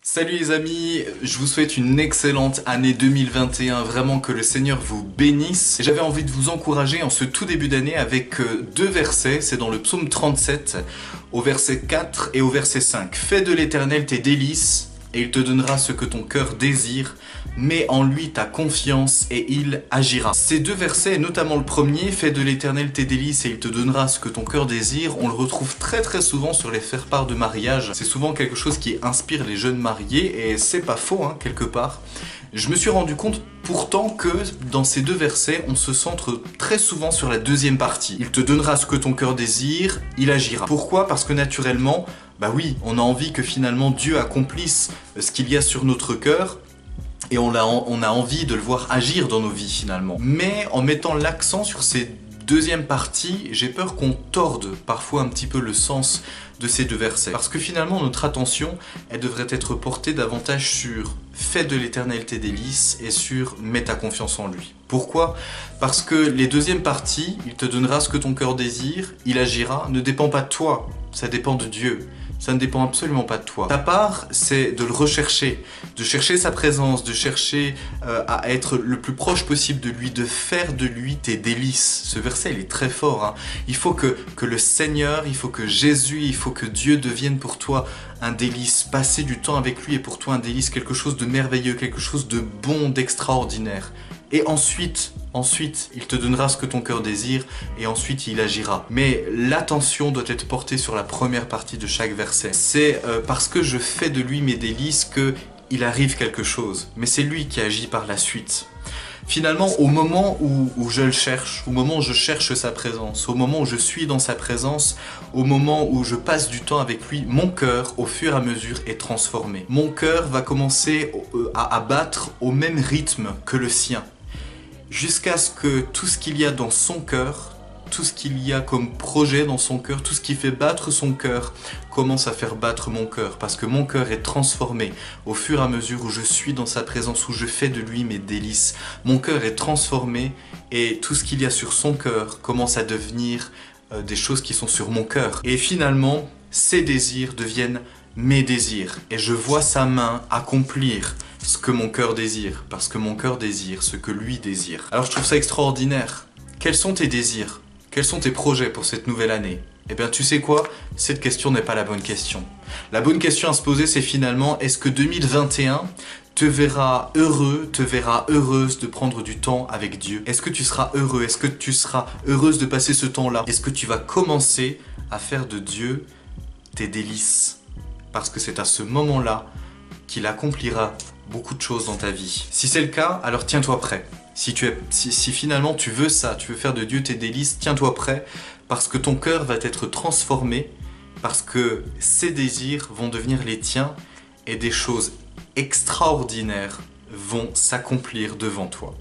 Salut les amis, je vous souhaite une excellente année 2021, vraiment que le Seigneur vous bénisse. J'avais envie de vous encourager en ce tout début d'année avec deux versets, c'est dans le psaume 37, au verset 4 et au verset 5. Fais de l'Éternel tes délices, et il te donnera ce que ton cœur désire. Mets en lui ta confiance et il agira. Ces deux versets, notamment le premier, fais de l'Éternel tes délices et il te donnera ce que ton cœur désire, on le retrouve très souvent sur les faire-part de mariage. C'est souvent quelque chose qui inspire les jeunes mariés et c'est pas faux, hein, quelque part. Je me suis rendu compte pourtant que dans ces deux versets, on se centre très souvent sur la deuxième partie. Il te donnera ce que ton cœur désire, il agira. Pourquoi? Parce que naturellement, bah oui, on a envie que finalement Dieu accomplisse ce qu'il y a sur notre cœur. Et on a envie de le voir agir dans nos vies finalement. Mais en mettant l'accent sur ces deuxièmes parties, j'ai peur qu'on torde parfois un petit peu le sens de ces deux versets. Parce que finalement notre attention, elle devrait être portée davantage sur fais de l'Éternel tes délices et sur mets ta confiance en lui. Pourquoi? Parce que les deuxièmes parties, il te donnera ce que ton cœur désire, il agira, ne dépend pas de toi, ça dépend de Dieu. Ça ne dépend absolument pas de toi. Ta part, c'est de le rechercher, de chercher sa présence, de chercher à être le plus proche possible de lui, de faire de lui tes délices. Ce verset, il est très fort, hein. Il faut que le Seigneur, il faut que Jésus, il faut que Dieu devienne pour toi un délice. Passer du temps avec lui est pour toi un délice, quelque chose de merveilleux, quelque chose de bon, d'extraordinaire. Et ensuite, il te donnera ce que ton cœur désire et ensuite il agira. Mais l'attention doit être portée sur la première partie de chaque verset. C'est parce que je fais de lui mes délices qu'il arrive quelque chose. Mais c'est lui qui agit par la suite. Finalement, au moment où je le cherche, au moment où je cherche sa présence, au moment où je suis dans sa présence, au moment où je passe du temps avec lui, mon cœur, au fur et à mesure, est transformé. Mon cœur va commencer à battre au même rythme que le sien. Jusqu'à ce que tout ce qu'il y a dans son cœur, tout ce qu'il y a comme projet dans son cœur, tout ce qui fait battre son cœur, commence à faire battre mon cœur. Parce que mon cœur est transformé au fur et à mesure où je suis dans sa présence, où je fais de lui mes délices. Mon cœur est transformé et tout ce qu'il y a sur son cœur commence à devenir des choses qui sont sur mon cœur. Et finalement, ses désirs deviennent mes désirs. Et je vois sa main accomplir ce que mon cœur désire, parce que mon cœur désire ce que lui désire. Alors je trouve ça extraordinaire. Quels sont tes désirs? Quels sont tes projets pour cette nouvelle année? Eh bien tu sais quoi? Cette question n'est pas la bonne question. La bonne question à se poser, c'est finalement, est-ce que 2021 te verra heureux, te verra heureuse de prendre du temps avec Dieu? Est-ce que tu seras heureux? Est-ce que tu seras heureuse de passer ce temps-là? Est-ce que tu vas commencer à faire de Dieu tes délices? Parce que c'est à ce moment-là qu'il accomplira beaucoup de choses dans ta vie. Si c'est le cas, alors tiens-toi prêt. Si finalement tu veux ça, tu veux faire de Dieu tes délices, tiens-toi prêt, parce que ton cœur va être transformé, parce que ses désirs vont devenir les tiens, et des choses extraordinaires vont s'accomplir devant toi.